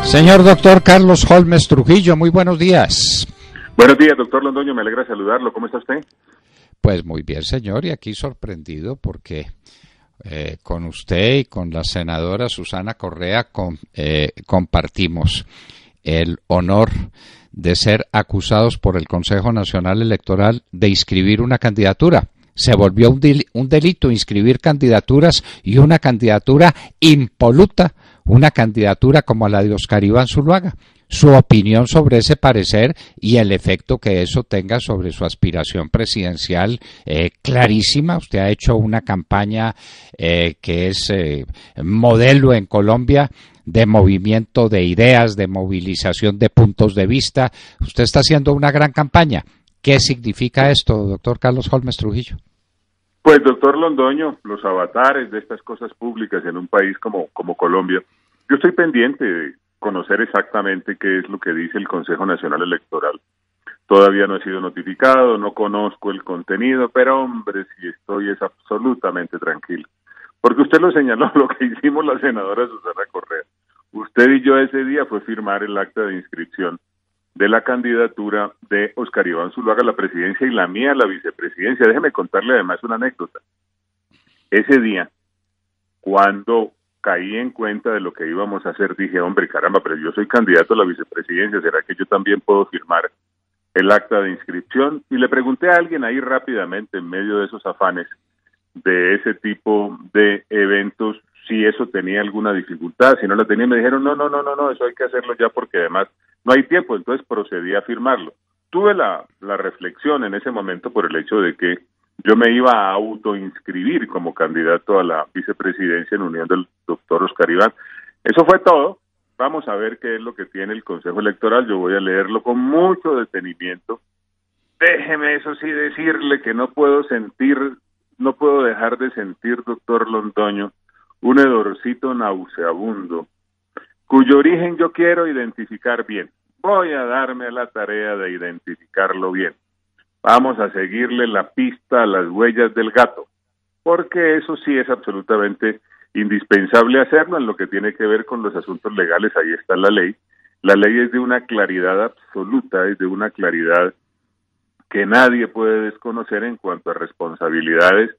Señor doctor Carlos Holmes Trujillo, muy buenos días. Buenos días, doctor Londoño, me alegra saludarlo. ¿Cómo está usted? Pues muy bien, señor, y aquí sorprendido porque con usted y con la senadora Susana Correa compartimos el honor de ser acusados por el Consejo Nacional Electoral de inscribir una candidatura. Se volvió un delito inscribir candidaturas y una candidatura impoluta, una candidatura como la de Oscar Iván Zuluaga. Su opinión sobre ese parecer y el efecto que eso tenga sobre su aspiración presidencial clarísima. Usted ha hecho una campaña que es modelo en Colombia de movimiento de ideas, de movilización de puntos de vista. Usted está haciendo una gran campaña. ¿Qué significa esto, doctor Carlos Holmes Trujillo? Pues, doctor Londoño, los avatares de estas cosas públicas en un país como Colombia, yo estoy pendiente de conocer exactamente qué es lo que dice el Consejo Nacional Electoral. Todavía no he sido notificado, no conozco el contenido, pero hombre, si estoy es absolutamente tranquilo. Porque usted lo señaló, lo que hicimos la senadora Susana Correa. Usted y yo ese día fue firmar el acta de inscripción de la candidatura de Oscar Iván Zuluaga a la presidencia y la mía a la vicepresidencia. Déjeme contarle además una anécdota. Ese día, cuando caí en cuenta de lo que íbamos a hacer, dije, hombre, caramba, pero yo soy candidato a la vicepresidencia, ¿será que yo también puedo firmar el acta de inscripción? Y le pregunté a alguien ahí rápidamente, en medio de esos afanes, de ese tipo de eventos, si eso tenía alguna dificultad, si no la tenía, me dijeron, no, eso hay que hacerlo ya porque además no hay tiempo, entonces procedí a firmarlo. Tuve la reflexión en ese momento por el hecho de que yo me iba a autoinscribir como candidato a la vicepresidencia en unión del doctor Oscar Iván. Eso fue todo. Vamos a ver qué es lo que tiene el Consejo Electoral. Yo voy a leerlo con mucho detenimiento. Déjeme, eso sí, decirle que no puedo dejar de sentir, doctor Londoño, un hedorcito nauseabundo, cuyo origen yo quiero identificar bien. Voy a darme a la tarea de identificarlo bien. Vamos a seguirle la pista a las huellas del gato, porque eso sí es absolutamente indispensable hacerlo en lo que tiene que ver con los asuntos legales. Ahí está la ley. La ley es de una claridad absoluta, es de una claridad que nadie puede desconocer en cuanto a responsabilidades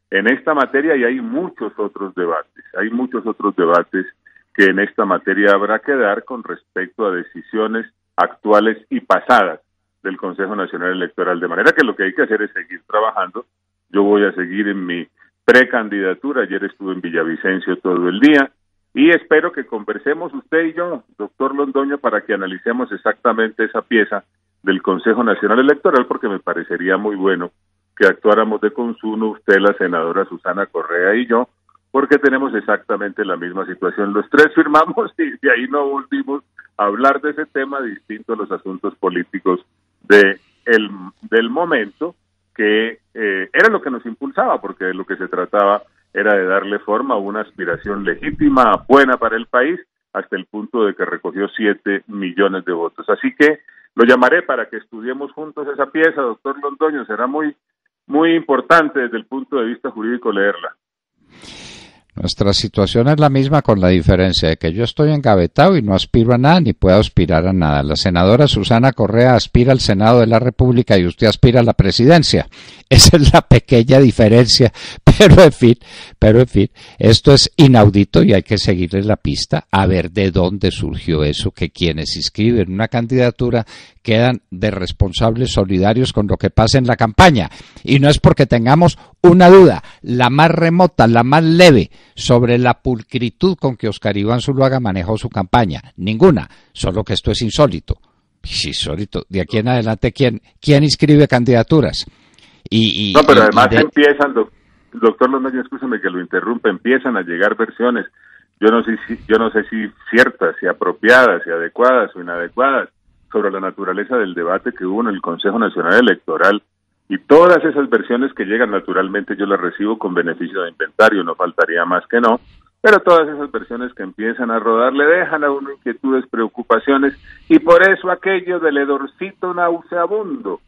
en esta materia, y hay muchos otros debates que en esta materia habrá que dar con respecto a decisiones actuales y pasadas del Consejo Nacional Electoral, de manera que lo que hay que hacer es seguir trabajando. Yo voy a seguir en mi precandidatura. Ayer estuve en Villavicencio todo el día y espero que conversemos usted y yo, doctor Londoño, para que analicemos exactamente esa pieza del Consejo Nacional Electoral, porque me parecería muy bueno que actuáramos de consuno, usted, la senadora Susana Correa y yo, porque tenemos exactamente la misma situación. Los tres firmamos y de ahí no volvimos a hablar de ese tema distinto a los asuntos políticos del momento, que era lo que nos impulsaba, porque de lo que se trataba era de darle forma a una aspiración legítima, buena para el país, hasta el punto de que recogió 7 millones de votos. Así que lo llamaré para que estudiemos juntos esa pieza, doctor Londoño. Será muy importante desde el punto de vista jurídico leerla. Nuestra situación es la misma, con la diferencia de que yo estoy engavetado y no aspiro a nada ni puedo aspirar a nada. La senadora Susana Correa aspira al Senado de la República y usted aspira a la presidencia. Esa es la pequeña diferencia, pero en fin, esto es inaudito y hay que seguirle la pista a ver de dónde surgió eso, que quienes inscriben una candidatura quedan de responsables solidarios con lo que pasa en la campaña. Y no es porque tengamos una duda, la más remota, la más leve, sobre la pulcritud con que Oscar Iván Zuluaga manejó su campaña. Ninguna, solo que esto es insólito. Es insólito. De aquí en adelante, ¿quién inscribe candidaturas? No, pero además empiezan, doctor Londoño, escúcheme que lo interrumpa, empiezan a llegar versiones, yo no sé si ciertas, si apropiadas, si adecuadas o inadecuadas, sobre la naturaleza del debate que hubo en el Consejo Nacional Electoral, y todas esas versiones que llegan, naturalmente yo las recibo con beneficio de inventario, no faltaría más que no, pero todas esas versiones que empiezan a rodar le dejan a uno inquietudes, preocupaciones, y por eso aquello del hedorcito nauseabundo,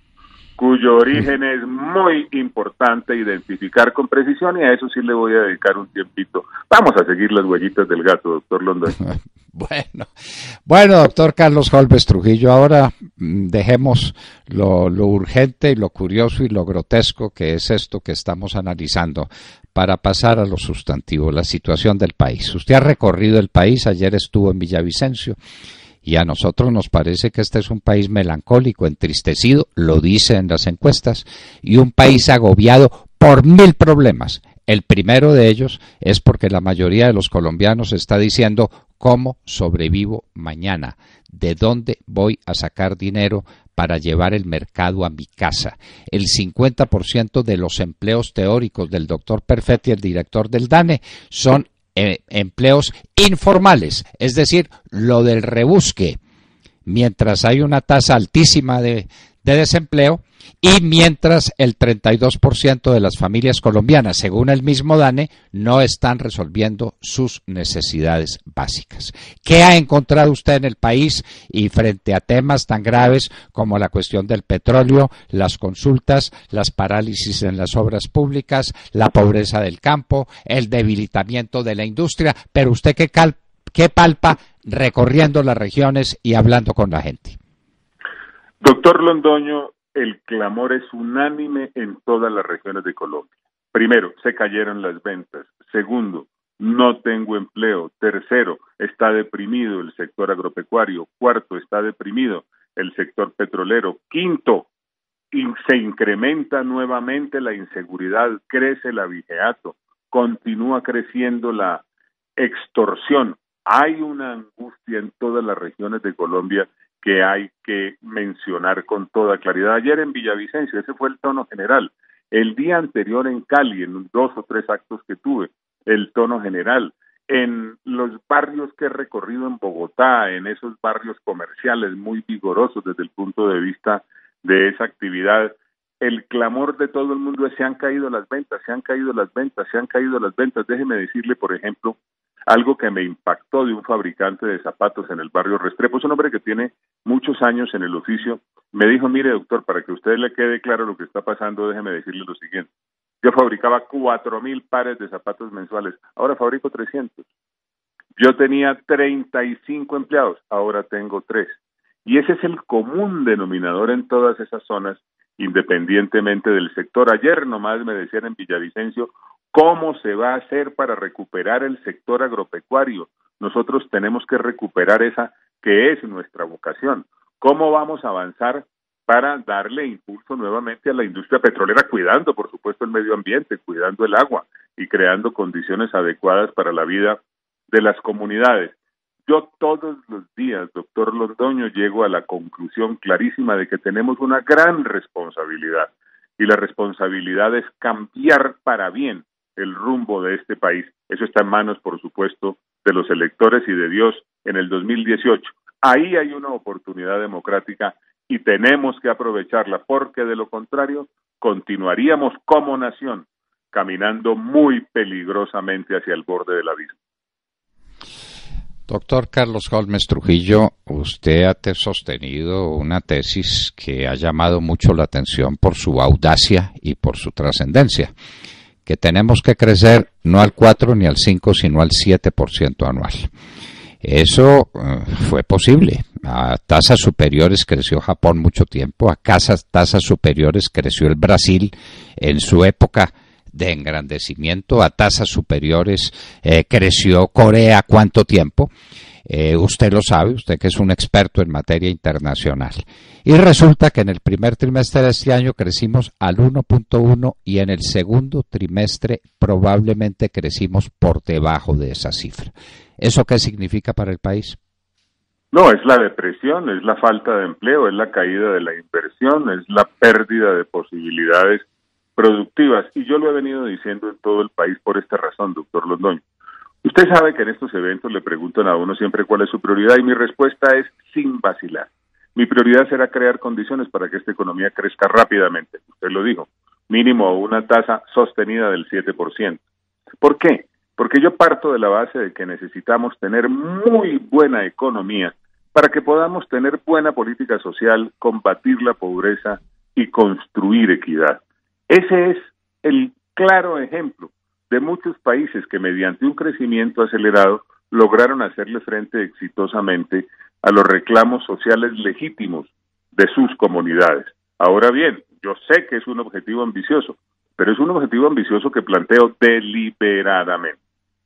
cuyo origen es muy importante identificar con precisión, y a eso sí le voy a dedicar un tiempito. Vamos a seguir las huellitas del gato, doctor Londoño. Bueno, doctor Carlos Holmes Trujillo, ahora dejemos lo urgente y lo curioso y lo grotesco que es esto que estamos analizando para pasar a lo sustantivo, la situación del país. Usted ha recorrido el país, ayer estuvo en Villavicencio, y a nosotros nos parece que este es un país melancólico, entristecido, lo dicen las encuestas, y un país agobiado por 1000 problemas. El primero de ellos es porque la mayoría de los colombianos está diciendo: ¿cómo sobrevivo mañana? ¿De dónde voy a sacar dinero para llevar el mercado a mi casa? El 50% de los empleos teóricos del doctor Perfetti, el director del DANE, son empleos informales, es decir, lo del rebusque, mientras hay una tasa altísima de desempleo, y mientras el 32% de las familias colombianas, según el mismo DANE, no están resolviendo sus necesidades básicas. ¿Qué ha encontrado usted en el país y frente a temas tan graves como la cuestión del petróleo, las consultas, las parálisis en las obras públicas, la pobreza del campo, el debilitamiento de la industria? Pero usted ¿qué palpa recorriendo las regiones y hablando con la gente? Doctor Londoño, el clamor es unánime en todas las regiones de Colombia. Primero, se cayeron las ventas. Segundo, no tengo empleo. Tercero, está deprimido el sector agropecuario. Cuarto, está deprimido el sector petrolero. Quinto, se incrementa nuevamente la inseguridad, crece el abigeato, continúa creciendo la extorsión. Hay una angustia en todas las regiones de Colombia que hay que mencionar con toda claridad. Ayer en Villavicencio, ese fue el tono general. El día anterior en Cali, en 2 o 3 actos que tuve, el tono general. En los barrios que he recorrido en Bogotá, en esos barrios comerciales muy vigorosos desde el punto de vista de esa actividad, el clamor de todo el mundo es: se han caído las ventas, se han caído las ventas, se han caído las ventas. Déjeme decirle, por ejemplo, algo que me impactó de un fabricante de zapatos en el barrio Restrepo. Es un hombre que tiene muchos años en el oficio. Me dijo: mire, doctor, para que a usted le quede claro lo que está pasando, déjeme decirle lo siguiente. Yo fabricaba 4,000 pares de zapatos mensuales, ahora fabrico 300. Yo tenía 35 empleados, ahora tengo 3. Y ese es el común denominador en todas esas zonas, independientemente del sector. Ayer nomás me decían en Villavicencio: ¿cómo se va a hacer para recuperar el sector agropecuario? Nosotros tenemos que recuperar esa que es nuestra vocación. ¿Cómo vamos a avanzar para darle impulso nuevamente a la industria petrolera, cuidando, por supuesto, el medio ambiente, cuidando el agua y creando condiciones adecuadas para la vida de las comunidades? Yo todos los días, doctor Londoño, llego a la conclusión clarísima de que tenemos una gran responsabilidad, y la responsabilidad es cambiar para bien el rumbo de este país. Eso está en manos, por supuesto, de los electores y de Dios en el 2018. Ahí hay una oportunidad democrática y tenemos que aprovecharla, porque de lo contrario continuaríamos como nación caminando muy peligrosamente hacia el borde del abismo. Doctor Carlos Holmes Trujillo, usted ha sostenido una tesis que ha llamado mucho la atención por su audacia y por su trascendencia, que tenemos que crecer no al 4 ni al 5, sino al 7% anual. Eso fue posible. A tasas superiores creció Japón mucho tiempo, a tasas superiores creció el Brasil en su época de engrandecimiento, a tasas superiores creció Corea. ¿Cuánto tiempo? Usted lo sabe, usted que es un experto en materia internacional. Y resulta que en el primer trimestre de este año crecimos al 1.1 y en el segundo trimestre probablemente crecimos por debajo de esa cifra. ¿Eso qué significa para el país? No, es la depresión, es la falta de empleo, es la caída de la inversión, es la pérdida de posibilidades productivas. Y yo lo he venido diciendo en todo el país por esta razón, doctor Londoño. Usted sabe que en estos eventos le preguntan a uno siempre cuál es su prioridad, y mi respuesta es sin vacilar. Mi prioridad será crear condiciones para que esta economía crezca rápidamente. Usted lo dijo, mínimo una tasa sostenida del 7%. ¿Por qué? Porque yo parto de la base de que necesitamos tener muy buena economía para que podamos tener buena política social, combatir la pobreza y construir equidad. Ese es el claro ejemplo de muchos países que mediante un crecimiento acelerado lograron hacerle frente exitosamente a los reclamos sociales legítimos de sus comunidades. Ahora bien, yo sé que es un objetivo ambicioso, pero es un objetivo ambicioso que planteo deliberadamente.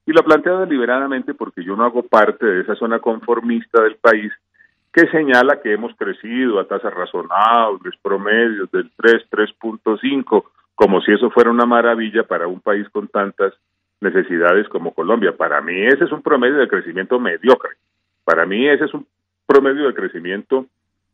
Y lo planteo deliberadamente porque yo no hago parte de esa zona conformista del país que señala que hemos crecido a tasas razonables, promedios del 3.5, como si eso fuera una maravilla para un país con tantas necesidades como Colombia. Para mí ese es un promedio de crecimiento mediocre. Para mí ese es un promedio de crecimiento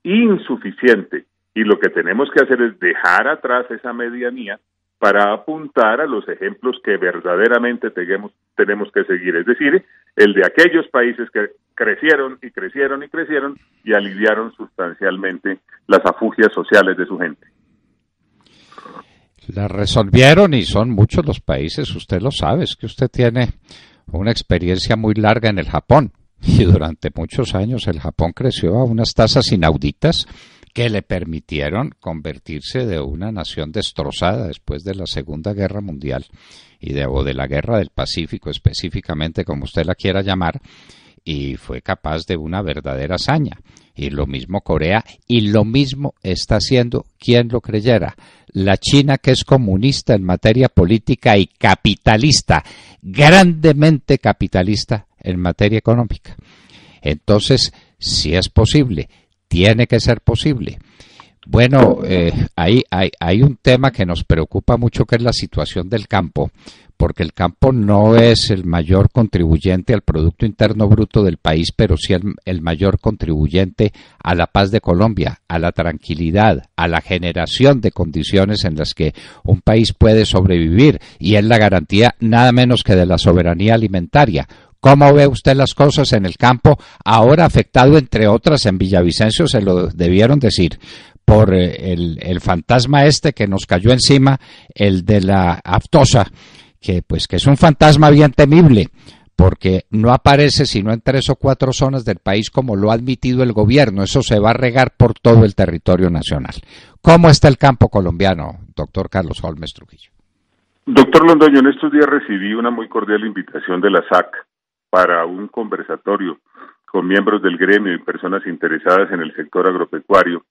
insuficiente. Y lo que tenemos que hacer es dejar atrás esa medianía para apuntar a los ejemplos que verdaderamente tenemos que seguir, es decir, el de aquellos países que crecieron y crecieron y crecieron y aliviaron sustancialmente las afugias sociales de su gente. La resolvieron y son muchos los países, usted lo sabe, es que usted tiene una experiencia muy larga en el Japón y durante muchos años el Japón creció a unas tasas inauditas que le permitieron convertirse de una nación destrozada después de la Segunda Guerra Mundial o de la Guerra del Pacífico específicamente, como usted la quiera llamar, y fue capaz de una verdadera hazaña. Y lo mismo Corea, y lo mismo está haciendo, quien lo creyera, la China, que es comunista en materia política y capitalista, grandemente capitalista en materia económica. Entonces, si es posible, tiene que ser posible. Bueno, hay un tema que nos preocupa mucho, que es la situación del campo, porque el campo no es el mayor contribuyente al Producto Interno Bruto del país, pero sí el mayor contribuyente a la paz de Colombia, a la tranquilidad, a la generación de condiciones en las que un país puede sobrevivir, y es la garantía nada menos que de la soberanía alimentaria. ¿Cómo ve usted las cosas en el campo, ahora afectado, entre otras, en Villavicencio, se lo debieron decir, por el fantasma que nos cayó encima, el de la aftosa, que es un fantasma bien temible, porque no aparece sino en 3 o 4 zonas del país, como lo ha admitido el gobierno? Eso se va a regar por todo el territorio nacional. ¿Cómo está el campo colombiano, doctor Carlos Holmes Trujillo? Doctor Londoño, en estos días recibí una muy cordial invitación de la SAC para un conversatorio con miembros del gremio y personas interesadas en el sector agropecuario.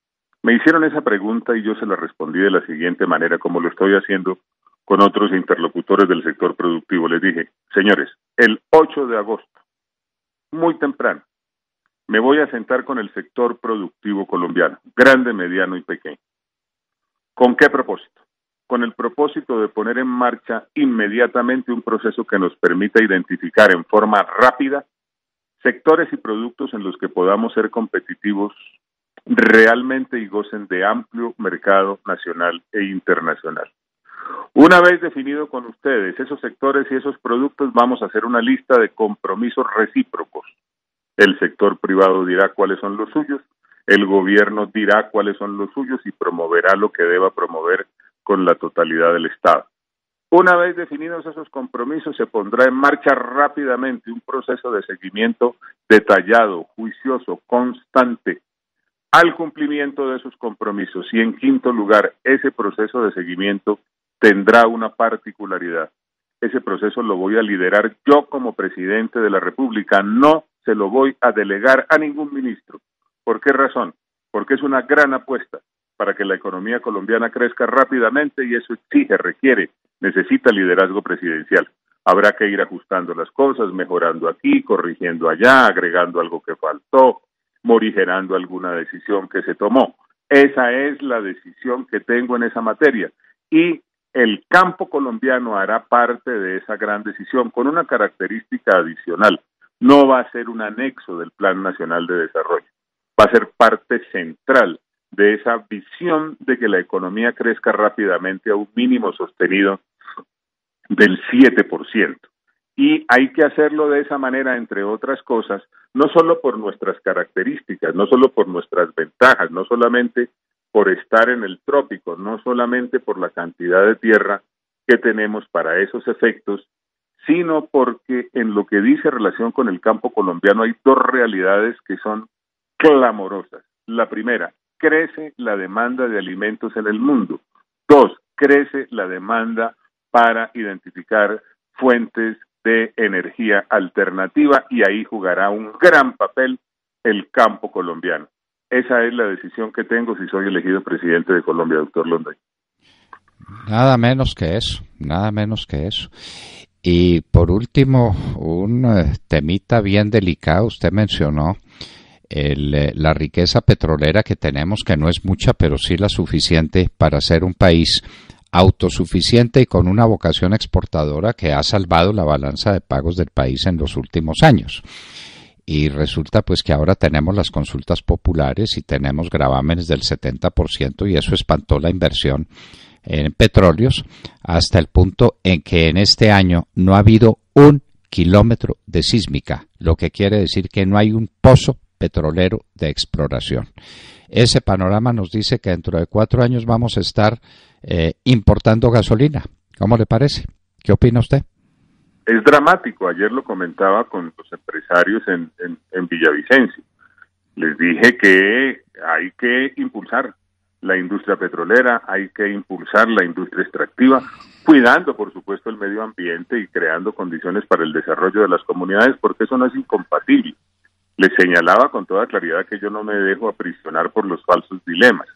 Me hicieron esa pregunta y yo se la respondí de la siguiente manera, como lo estoy haciendo con otros interlocutores del sector productivo. Les dije: señores, el 8 de agosto, muy temprano, me voy a sentar con el sector productivo colombiano, grande, mediano y pequeño. ¿Con qué propósito? Con el propósito de poner en marcha inmediatamente un proceso que nos permita identificar en forma rápida sectores y productos en los que podamos ser competitivos realmente y gocen de amplio mercado nacional e internacional. Una vez definido con ustedes esos sectores y esos productos, vamos a hacer una lista de compromisos recíprocos. El sector privado dirá cuáles son los suyos, el gobierno dirá cuáles son los suyos y promoverá lo que deba promover con la totalidad del Estado. Una vez definidos esos compromisos, se pondrá en marcha rápidamente un proceso de seguimiento detallado, juicioso, constante, al cumplimiento de esos compromisos. Y en quinto lugar, ese proceso de seguimiento tendrá una particularidad. Ese proceso lo voy a liderar yo como presidente de la República, no se lo voy a delegar a ningún ministro. ¿Por qué razón? Porque es una gran apuesta para que la economía colombiana crezca rápidamente, y eso necesita liderazgo presidencial. Habrá que ir ajustando las cosas, mejorando aquí, corrigiendo allá, agregando algo que faltó, morigerando alguna decisión que se tomó. Esa es la decisión que tengo en esa materia, y el campo colombiano hará parte de esa gran decisión con una característica adicional. No va a ser un anexo del Plan Nacional de Desarrollo, va a ser parte central de esa visión de que la economía crezca rápidamente a un mínimo sostenido del 7%. Y hay que hacerlo de esa manera, entre otras cosas, no solo por nuestras características, no solo por nuestras ventajas, no solamente por estar en el trópico, no solamente por la cantidad de tierra que tenemos para esos efectos, sino porque en lo que dice relación con el campo colombiano hay 2 realidades que son clamorosas. La primera, crece la demanda de alimentos en el mundo. 2, crece la demanda para identificar fuentes de energía alternativa y ahí jugará un gran papel el campo colombiano. Esa es la decisión que tengo si soy elegido presidente de Colombia, doctor Londoño. Nada menos que eso, nada menos que eso. Y por último, un temita bien delicado, usted mencionó la riqueza petrolera que tenemos, que no es mucha, pero sí la suficiente para ser un país autosuficiente y con una vocación exportadora que ha salvado la balanza de pagos del país en los últimos años. Y resulta pues que ahora tenemos las consultas populares y tenemos gravámenes del 70% y eso espantó la inversión en petróleos hasta el punto en que en este año no ha habido 1 kilómetro de sísmica, lo que quiere decir que no hay un pozo petrolero de exploración. Ese panorama nos dice que dentro de 4 años vamos a estar importando gasolina. ¿Cómo le parece? ¿Qué opina usted? Es dramático. Ayer lo comentaba con los empresarios en Villavicencio. Les dije que hay que impulsar la industria petrolera, hay que impulsar la industria extractiva, cuidando, por supuesto, el medio ambiente y creando condiciones para el desarrollo de las comunidades, porque eso no es incompatible. Les señalaba con toda claridad que yo no me dejo aprisionar por los falsos dilemas.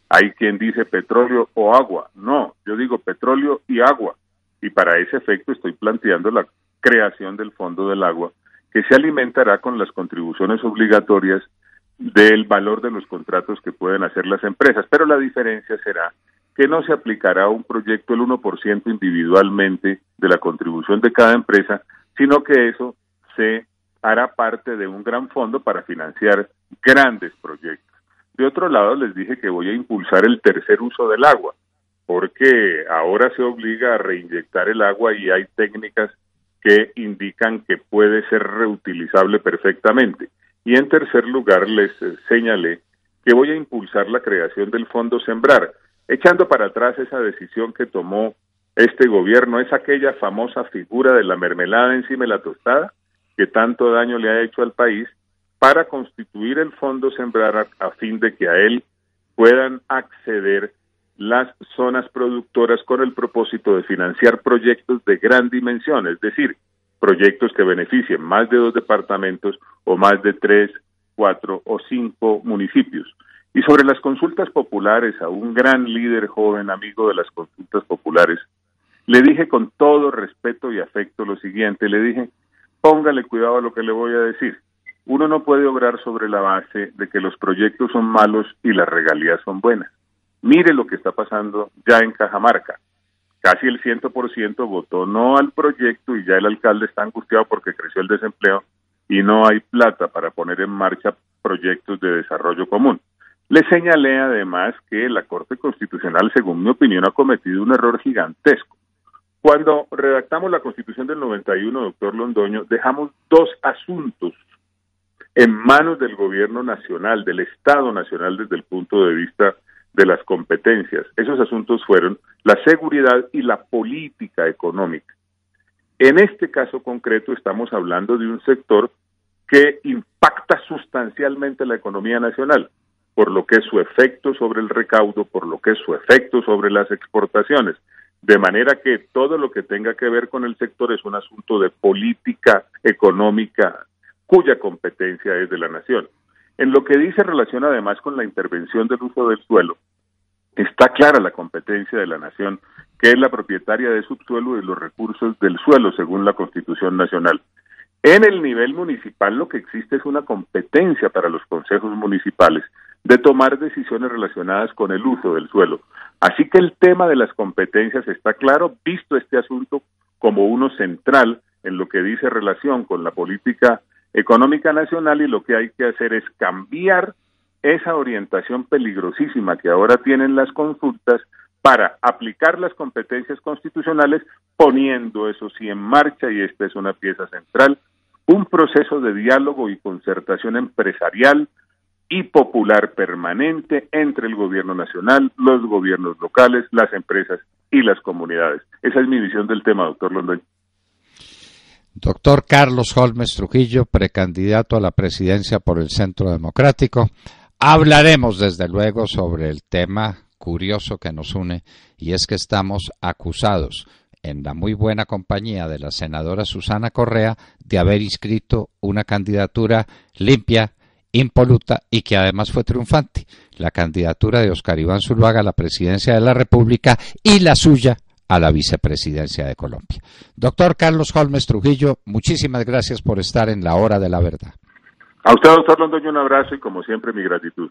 Hay quien dice petróleo o agua. No, yo digo petróleo y agua. Y para ese efecto estoy planteando la creación del Fondo del Agua, que se alimentará con las contribuciones obligatorias del valor de los contratos que pueden hacer las empresas. Pero la diferencia será que no se aplicará a un proyecto el 1% individualmente de la contribución de cada empresa, sino que eso se hará parte de un gran fondo para financiar grandes proyectos. De otro lado, les dije que voy a impulsar el tercer uso del agua, porque ahora se obliga a reinyectar el agua y hay técnicas que indican que puede ser reutilizable perfectamente. Y en tercer lugar, les señalé que voy a impulsar la creación del Fondo Sembrar, echando para atrás esa decisión que tomó este gobierno, es aquella famosa figura de la mermelada encima de la tostada, que tanto daño le ha hecho al país, para constituir el Fondo Sembrar a fin de que a él puedan acceder las zonas productoras con el propósito de financiar proyectos de gran dimensión, es decir, proyectos que beneficien más de 2 departamentos o más de 3, 4 o 5 municipios. Y sobre las consultas populares, a un gran líder joven, amigo de las consultas populares, le dije con todo respeto y afecto lo siguiente, le dije, póngale cuidado a lo que le voy a decir. Uno no puede obrar sobre la base de que los proyectos son malos y las regalías son buenas. Mire lo que está pasando ya en Cajamarca. Casi el 100% votó no al proyecto y ya el alcalde está angustiado porque creció el desempleo y no hay plata para poner en marcha proyectos de desarrollo común. Le señalé además que la Corte Constitucional, según mi opinión, ha cometido un error gigantesco. Cuando redactamos la Constitución del 91, doctor Londoño, dejamos 2 asuntos en manos del gobierno nacional, del Estado nacional desde el punto de vista de las competencias. Esos asuntos fueron la seguridad y la política económica. En este caso concreto estamos hablando de un sector que impacta sustancialmente la economía nacional, por lo que es su efecto sobre el recaudo, por lo que es su efecto sobre las exportaciones. De manera que todo lo que tenga que ver con el sector es un asunto de política económica cuya competencia es de la nación. En lo que dice relación además con la intervención del uso del suelo, está clara la competencia de la nación, que es la propietaria de subsuelo y los recursos del suelo, según la Constitución Nacional. En el nivel municipal lo que existe es una competencia para los consejos municipales de tomar decisiones relacionadas con el uso del suelo. Así que el tema de las competencias está claro, visto este asunto como uno central en lo que dice relación con la política económica nacional, y lo que hay que hacer es cambiar esa orientación peligrosísima que ahora tienen las consultas para aplicar las competencias constitucionales, poniendo eso sí en marcha, y esta es una pieza central, un proceso de diálogo y concertación empresarial y popular permanente entre el gobierno nacional, los gobiernos locales, las empresas y las comunidades. Esa es mi visión del tema, doctor Londoño. Doctor Carlos Holmes Trujillo, precandidato a la presidencia por el Centro Democrático, Hablaremos desde luego sobre el tema curioso que nos une, y es que estamos acusados, en la muy buena compañía de la senadora Susana Correa, de haber inscrito una candidatura limpia, impoluta y que además fue triunfante, la candidatura de Óscar Iván Zuluaga a la presidencia de la República y la suya a la vicepresidencia de Colombia. Doctor Carlos Holmes Trujillo, muchísimas gracias por estar en la Hora de la Verdad. A usted, doctor Londoño, un abrazo y como siempre mi gratitud.